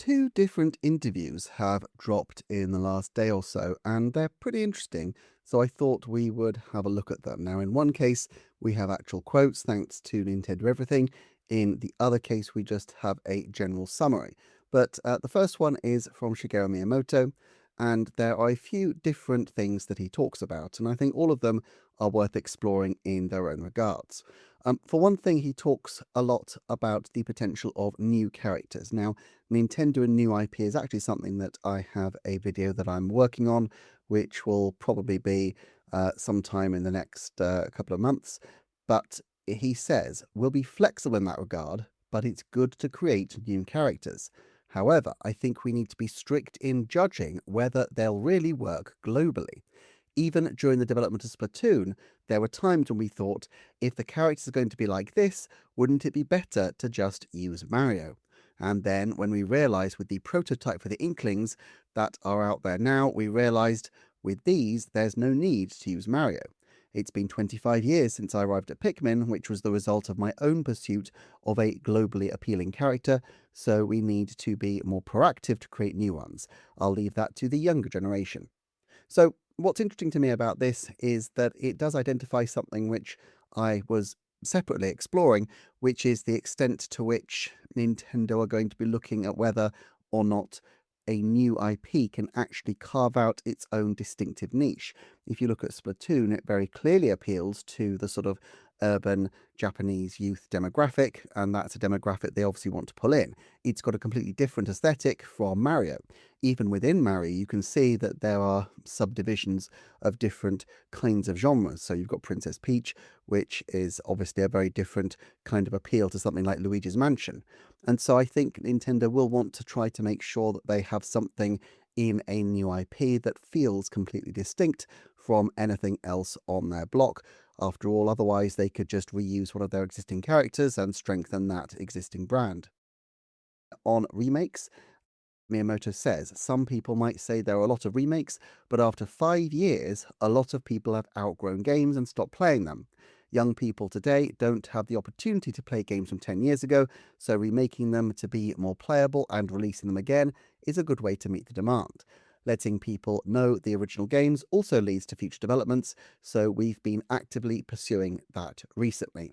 two different interviews have dropped in the last day or so, and they're pretty interesting. So I thought we would have a look at them. Now, in one case, we have actual quotes thanks to Nintendo Everything. In the other case, we just have a general summary. But the first one is from Shigeru Miyamoto, and there are a few different things that he talks about, and I think all of them are worth exploring in their own regards. For one thing, he talks a lot about the potential of new characters. Now, Nintendo and new IP is actually something that I have a video that I'm working on, which will probably be sometime in the next couple of months. But he says, we'll be flexible in that regard, but it's good to create new characters. However, I think we need to be strict in judging whether they'll really work globally. Even during the development of Splatoon, there were times when we thought, if the characters are going to be like this, wouldn't it be better to just use Mario? And then when we realised with the prototype for the Inklings that are out there now, we realised with these, there's no need to use Mario. It's been 25 years since I arrived at Pikmin, which was the result of my own pursuit of a globally appealing character, so we need to be more proactive to create new ones. I'll leave that to the younger generation. So what's interesting to me about this is that it does identify something which I was separately exploring, which is the extent to which Nintendo are going to be looking at whether or not a new IP can actually carve out its own distinctive niche. If you look at Splatoon, it very clearly appeals to the sort of urban Japanese youth demographic, and that's a demographic they obviously want to pull in. It's got a completely different aesthetic from Mario. Even within Mario, you can see that there are subdivisions of different kinds of genres. So you've got Princess Peach, which is obviously a very different kind of appeal to something like Luigi's Mansion. And so I think Nintendo will want to try to make sure that they have something in a new IP that feels completely distinct from anything else on their block. After all, otherwise they could just reuse one of their existing characters and strengthen that existing brand. On remakes, Miyamoto says some people might say there are a lot of remakes, but after 5 years, a lot of people have outgrown games and stopped playing them. Young people today don't have the opportunity to play games from 10 years ago, so remaking them to be more playable and releasing them again is a good way to meet the demand. Letting people know the original games also leads to future developments, so we've been actively pursuing that recently.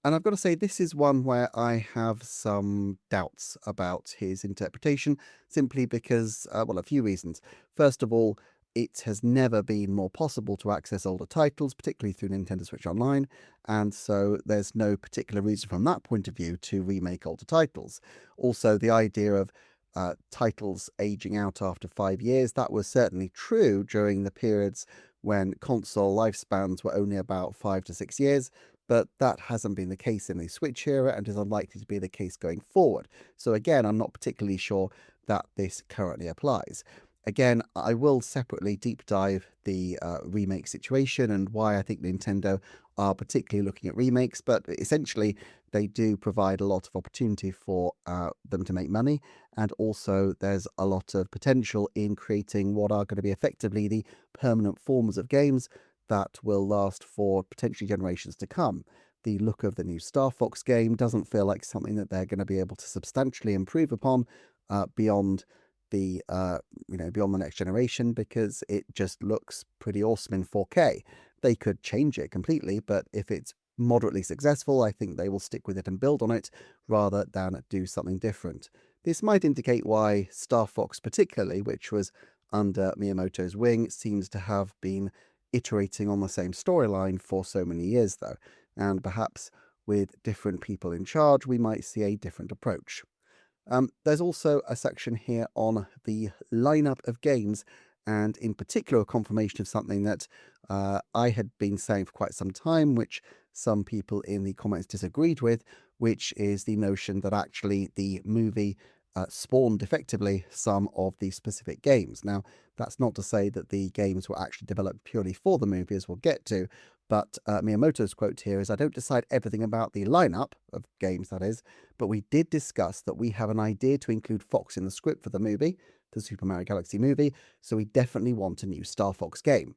And I've got to say, this is one where I have some doubts about his interpretation, simply because, well, a few reasons. First of all, it has never been more possible to access older titles, particularly through Nintendo Switch Online, and so there's no particular reason from that point of view to remake older titles. Also, the idea of titles aging out after 5 years, that was certainly true during the periods when console lifespans were only about 5 to 6 years, but that hasn't been the case in the Switch era and is unlikely to be the case going forward. So again, I'm not particularly sure that this currently applies. Again, I will separately deep dive the remake situation and why I think Nintendo are particularly looking at remakes, but essentially they do provide a lot of opportunity for them to make money, and also there's a lot of potential in creating what are going to be effectively the permanent forms of games that will last for potentially generations to come. The look of the new Star Fox game doesn't feel like something that they're going to be able to substantially improve upon beyond the beyond the next generation, because it just looks pretty awesome in 4K. They could change it completely, but if it's moderately successful, I think they will stick with it and build on it rather than do something different. This might indicate why Star Fox particularly, which was under Miyamoto's wing, seems to have been iterating on the same storyline for so many years, though, and perhaps with different people in charge, we might see a different approach. There's also a section here on the lineup of games, and in particular, a confirmation of something that I had been saying for quite some time, which some people in the comments disagreed with, which is the notion that actually the movie spawned effectively some of the specific games. Now, that's not to say that the games were actually developed purely for the movie, as we'll get to, but Miyamoto's quote here is, "I don't decide everything about the lineup of games, that is, but we did discuss that we have an idea to include Fox in the script for the movie, the Super Mario Galaxy movie, so we definitely want a new Star Fox game."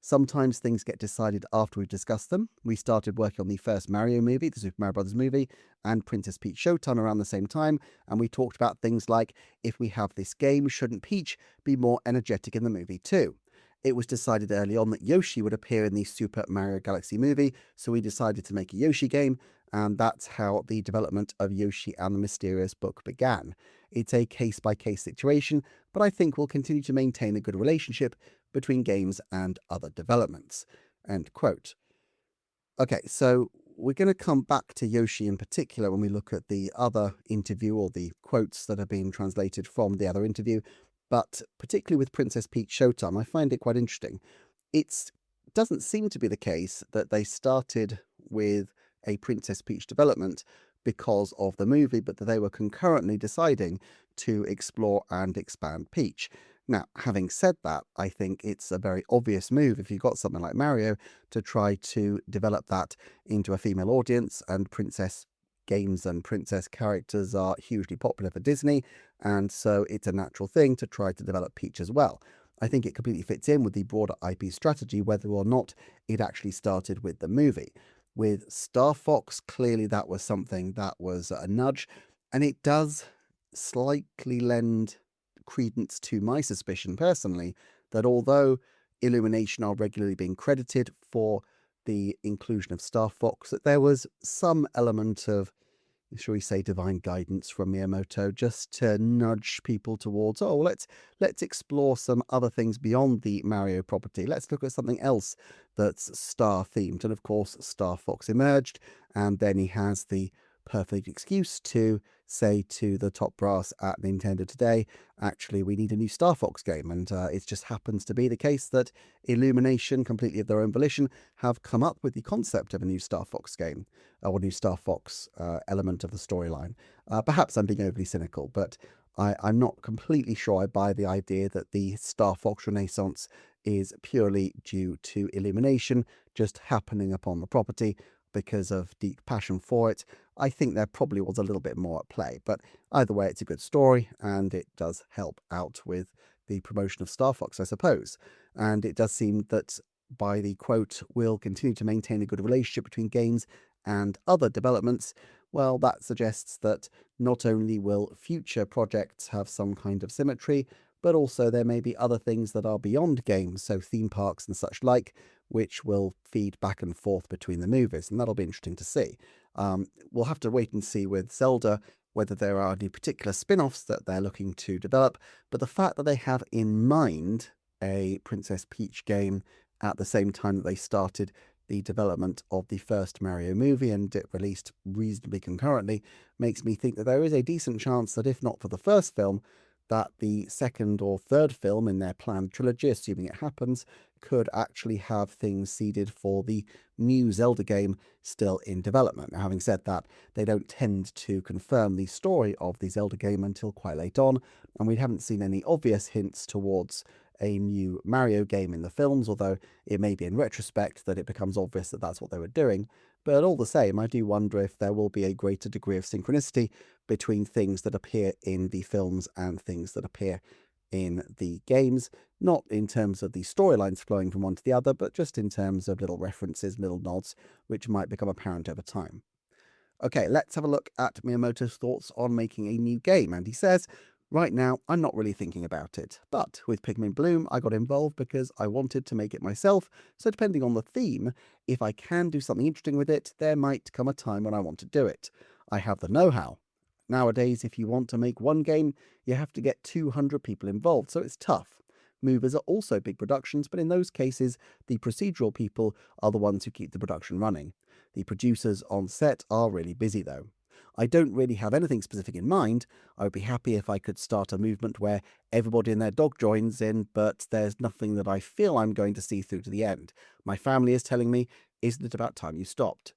Sometimes things get decided after we've discussed them. We started working on the first Mario movie, the Super Mario Brothers movie, and Princess Peach Showtime around the same time, and we talked about things like, if we have this game, shouldn't Peach be more energetic in the movie too? It was decided early on that Yoshi would appear in the Super Mario Galaxy movie, so we decided to make a Yoshi game, and that's how the development of Yoshi and the Mysterious Book began. It's a case-by-case situation, but I think we'll continue to maintain a good relationship between games and other developments. End quote. Okay, so we're going to come back to Yoshi in particular when we look at the other interview or the quotes that are being translated from the other interview, but particularly with Princess Peach Showtime, I find it quite interesting. It doesn't seem to be the case that they started with a Princess Peach development because of the movie, but that they were concurrently deciding to explore and expand Peach. Now, having said that, I think it's a very obvious move if you've got something like Mario to try to develop that into a female audience, and princess games and princess characters are hugely popular for Disney, and so it's a natural thing to try to develop Peach as well. I think it completely fits in with the broader IP strategy, whether or not it actually started with the movie. With Star Fox, clearly that was something that was a nudge, and it does slightly lend credence to my suspicion personally that although Illumination are regularly being credited for the inclusion of Star Fox, that there was some element of, shall we say, divine guidance from Miyamoto, just to nudge people towards, oh, let's explore some other things beyond the Mario property. Let's look at something else that's star themed. And of course, Star Fox emerged, and then he has the perfect excuse to say to the top brass at Nintendo today, actually, we need a new Star Fox game. And it just happens to be the case that Illumination, completely of their own volition, have come up with the concept of a new Star Fox game, or a new Star Fox element of the storyline. Perhaps I'm being overly cynical, but I'm not completely sure I buy the idea that the Star Fox Renaissance is purely due to Illumination just happening upon the property because of deep passion for it. I think there probably was a little bit more at play, but either way, it's a good story, and it does help out with the promotion of Star Fox, I suppose. And it does seem that by the quote, we'll continue to maintain a good relationship between games and other developments, well, that suggests that not only will future projects have some kind of symmetry, but also there may be other things that are beyond games, so theme parks and such like, which will feed back and forth between the movies, and that'll be interesting to see. We'll have to wait and see with Zelda whether there are any particular spin-offs that they're looking to develop, but the fact that they have in mind a Princess Peach game at the same time that they started the development of the first Mario movie, and it released reasonably concurrently, makes me think that there is a decent chance that if not for the first film, that the second or third film in their planned trilogy, assuming it happens, could actually have things seeded for the new Zelda game still in development. Now, having said that, they don't tend to confirm the story of the Zelda game until quite late on, and we haven't seen any obvious hints towards a new Mario game in the films, although it may be in retrospect that it becomes obvious that that's what they were doing. But all the same, I do wonder if there will be a greater degree of synchronicity between things that appear in the films and things that appear in the games, not in terms of the storylines flowing from one to the other, but just in terms of little references, little nods, which might become apparent over time. Okay, let's have a look at Miyamoto's thoughts on making a new game, and he says, right now, I'm not really thinking about it, but with Pikmin Bloom, I got involved because I wanted to make it myself, so depending on the theme, if I can do something interesting with it, there might come a time when I want to do it. I have the know-how. Nowadays, if you want to make one game, you have to get 200 people involved, so it's tough. Movers are also big productions, but in those cases, the procedural people are the ones who keep the production running. The producers on set are really busy though. I don't really have anything specific in mind. I would be happy if I could start a movement where everybody and their dog joins in, but there's nothing that I feel I'm going to see through to the end. My family is telling me, isn't it about time you stopped?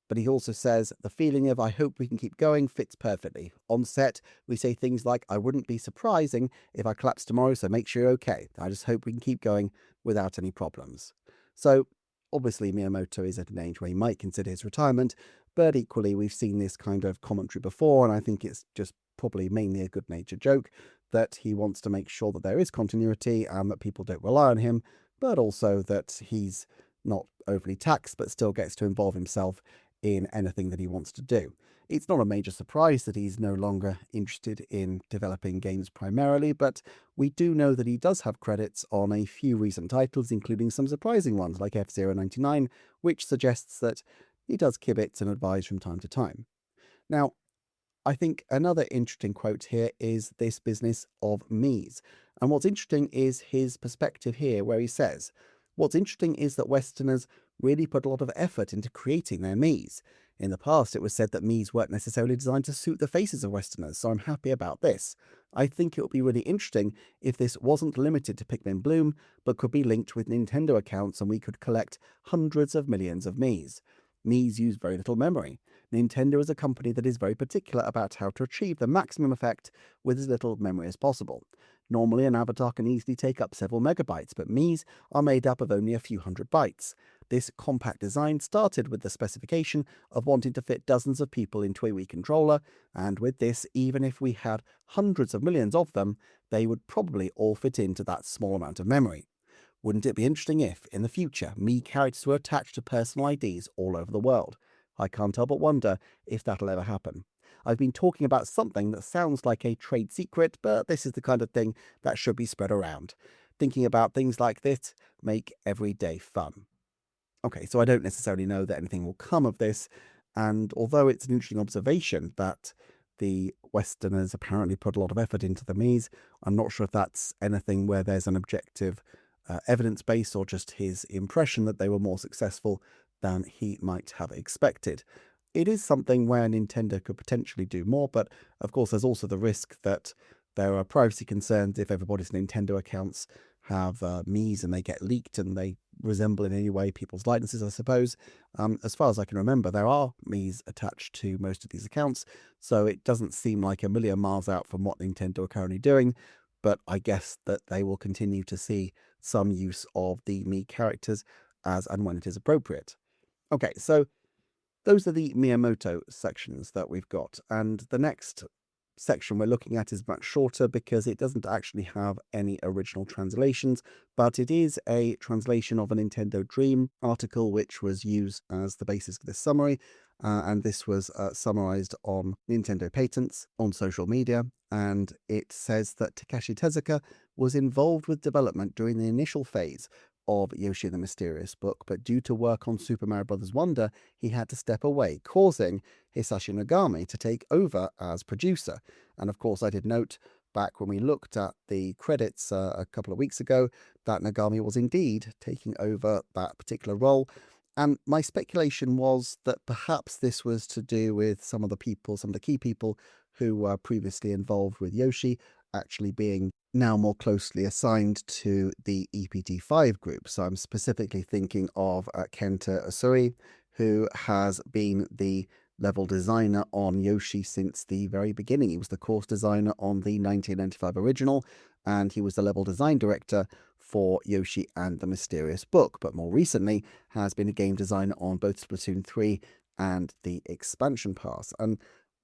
But he also says, the feeling of I hope we can keep going fits perfectly. On set, we say things like, I wouldn't be surprising if I collapse tomorrow, so make sure you're okay. I just hope we can keep going without any problems. So, obviously, Miyamoto is at an age where he might consider his retirement, but equally, we've seen this kind of commentary before, and I think it's just probably mainly a good-natured joke that he wants to make sure that there is continuity and that people don't rely on him, but also that he's not overly taxed, but still gets to involve himself in anything that he wants to do. It's not a major surprise that he's no longer interested in developing games primarily, but we do know that he does have credits on a few recent titles, including some surprising ones like F-Zero 99, which suggests that he does kibitz and advise from time to time. Now, I think another interesting quote here is this business of me's. And what's interesting is his perspective here, where he says, what's interesting is that Westerners really put a lot of effort into creating their me's. In the past, it was said that me's weren't necessarily designed to suit the faces of Westerners, so I'm happy about this. I think it would be really interesting if this wasn't limited to Pikmin Bloom, but could be linked with Nintendo accounts and we could collect hundreds of millions of me's. Me's use very little memory. Nintendo is a company that is very particular about how to achieve the maximum effect with as little memory as possible. Normally, an avatar can easily take up several megabytes, but Mii's are made up of only a few hundred bytes. This compact design started with the specification of wanting to fit dozens of people into a Wii controller, and with this, even if we had hundreds of millions of them, they would probably all fit into that small amount of memory. Wouldn't it be interesting if, in the future, Mii characters were attached to personal IDs all over the world? I can't help but wonder if that'll ever happen. I've been talking about something that sounds like a trade secret, but this is the kind of thing that should be spread around. Thinking about things like this make every day fun. Okay, so I don't necessarily know that anything will come of this, and although it's an interesting observation that the Westerners apparently put a lot of effort into the Mii's, I'm not sure if that's anything where there's an objective evidence base or just his impression that they were more successful than he might have expected. It is something where Nintendo could potentially do more, but of course there's also the risk that there are privacy concerns if everybody's Nintendo accounts have Mii's and they get leaked and they resemble in any way people's likenesses, I suppose. As far as I can remember, there are Mii's attached to most of these accounts, so it doesn't seem like a million miles out from what Nintendo are currently doing, but I guess that they will continue to see some use of the Mii characters as and when it is appropriate. Okay, so those are the Miyamoto sections that we've got, and the next section we're looking at is much shorter because it doesn't actually have any original translations, but it is a translation of a Nintendo Dream article which was used as the basis for this summary, and this was summarized on Nintendo Patents on social media, and it says that Takashi Tezuka was involved with development during the initial phase of Yoshi and the Mysterious Book, but due to work on Super Mario Bros. Wonder, he had to step away, causing Hisashi Nagami to take over as producer. And of course, I did note back when we looked at the credits a couple of weeks ago that Nagami was indeed taking over that particular role. And my speculation was that perhaps this was to do with some of the key people who were previously involved with Yoshi actually being now more closely assigned to the EPT5 group. So I'm specifically thinking of Kenta Usui, who has been the level designer on Yoshi since the very beginning. He was the course designer on the 1995 original, and he was the level design director for Yoshi and the Mysterious Book, but more recently has been a game designer on both Splatoon 3 and the expansion pass. And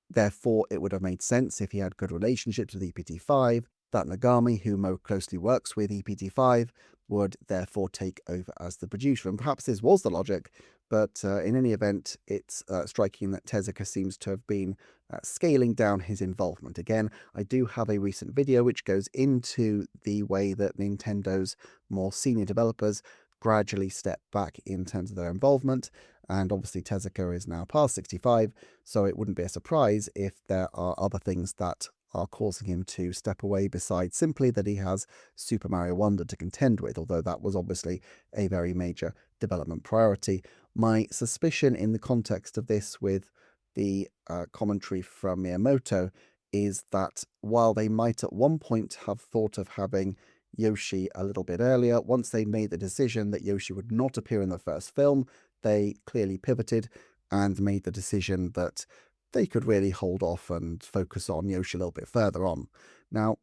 therefore, it would have made sense if he had good relationships with EPT5, that Nagami, who more closely works with EPT5, would therefore take over as the producer. And perhaps this was the logic, but in any event, it's striking that Tezuka seems to have been scaling down his involvement. Again, I do have a recent video which goes into the way that Nintendo's more senior developers gradually step back in terms of their involvement. And obviously Tezuka is now past 65, so it wouldn't be a surprise if there are other things that are causing him to step away besides simply that he has Super Mario Wonder to contend with, although that was obviously a very major development priority. My suspicion in the context of this with the commentary from Miyamoto is that while they might at one point have thought of having Yoshi a little bit earlier, once they made the decision that Yoshi would not appear in the first film, they clearly pivoted and made the decision that they could really hold off and focus on Yoshi a little bit further on. Now,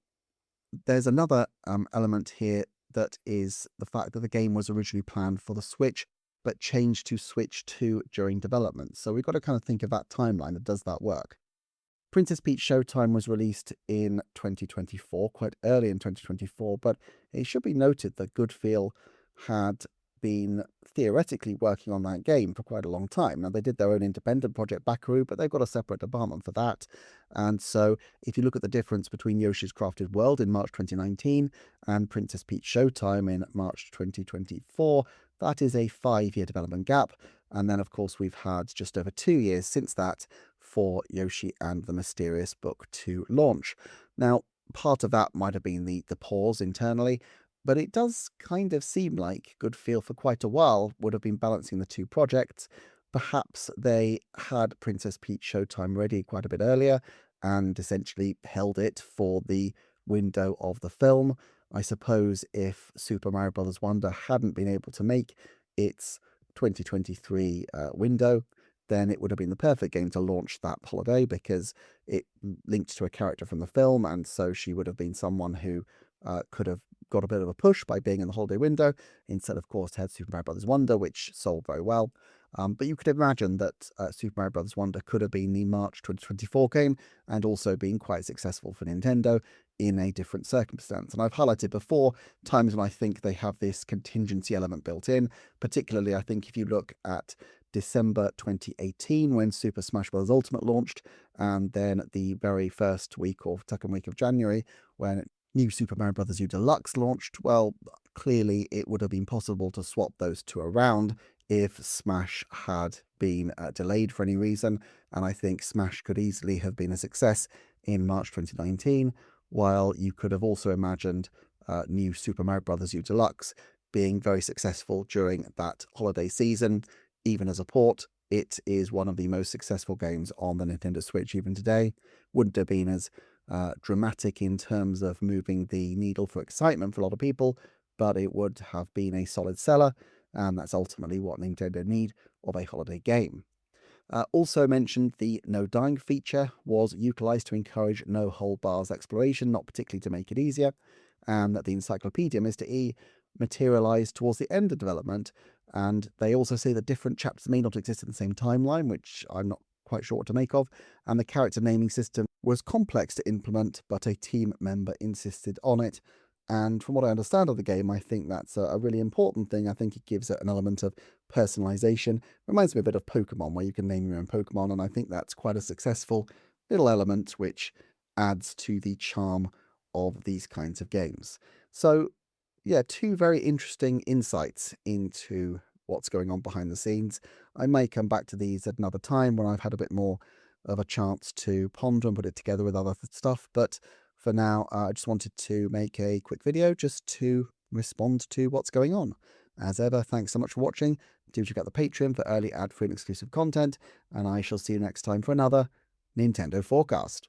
there's another element here that is the fact that the game was originally planned for the Switch, but changed to Switch 2 during development. So we've got to kind of think of that timeline that does that work. Princess Peach Showtime was released in 2024, quite early in 2024, but it should be noted that Good Feel had been theoretically working on that game for quite a long time. Now, they did their own independent project, Bakaru, but they've got a separate department for that. And so if you look at the difference between Yoshi's Crafted World in March 2019 and Princess Peach Showtime in March 2024, that is a 5-year development gap. And then, of course, we've had just over 2 years since that for Yoshi and the Mysterious Book to launch. Now, part of that might have been the pause internally, but it does kind of seem like Good Feel for quite a while would have been balancing the two projects. Perhaps they had Princess Peach Showtime ready quite a bit earlier and essentially held it for the window of the film. I suppose if Super Mario Bros. Wonder hadn't been able to make its 2023 window, then it would have been the perfect game to launch that holiday because it linked to a character from the film, and so she would have been someone who could have got a bit of a push by being in the holiday window. Instead, of course, had Super Mario Bros. Wonder, which sold very well. But you could imagine that Super Mario Bros. Wonder could have been the March 2024 game and also been quite successful for Nintendo in a different circumstance. And I've highlighted before times when I think they have this contingency element built in. Particularly, I think if you look at December 2018 when Super Smash Bros. Ultimate launched, and then the very first week or second week of January when New Super Mario Bros. U Deluxe launched, well, clearly it would have been possible to swap those two around if Smash had been delayed for any reason, and I think Smash could easily have been a success in March 2019, while you could have also imagined New Super Mario Bros. U Deluxe being very successful during that holiday season. Even as a port, it is one of the most successful games on the Nintendo Switch even today. Wouldn't have been as dramatic in terms of moving the needle for excitement for a lot of people, but it would have been a solid seller, and that's ultimately what Nintendo need of a holiday game. Also mentioned the no dying feature was utilized to encourage no hold bars exploration, not particularly to make it easier, and that the Encyclopedia Mr. E materialized towards the end of development, and they also say that different chapters may not exist in the same timeline, which I'm not quite sure what to make of, and the character naming system was complex to implement, but a team member insisted on it. And from what I understand of the game, I think that's a really important thing. I think it gives it an element of personalization. Reminds me a bit of Pokemon, where you can name your own Pokemon, and I think that's quite a successful little element which adds to the charm of these kinds of games. So, yeah, two very interesting insights into what's going on behind the scenes. I may come back to these at another time when I've had a bit more of a chance to ponder and put it together with other stuff, but for now, I just wanted to make a quick video just to respond to what's going on. As ever, thanks so much for watching. Do check out the Patreon for early ad-free and exclusive content, and I shall see you next time for another Nintendo Forecast.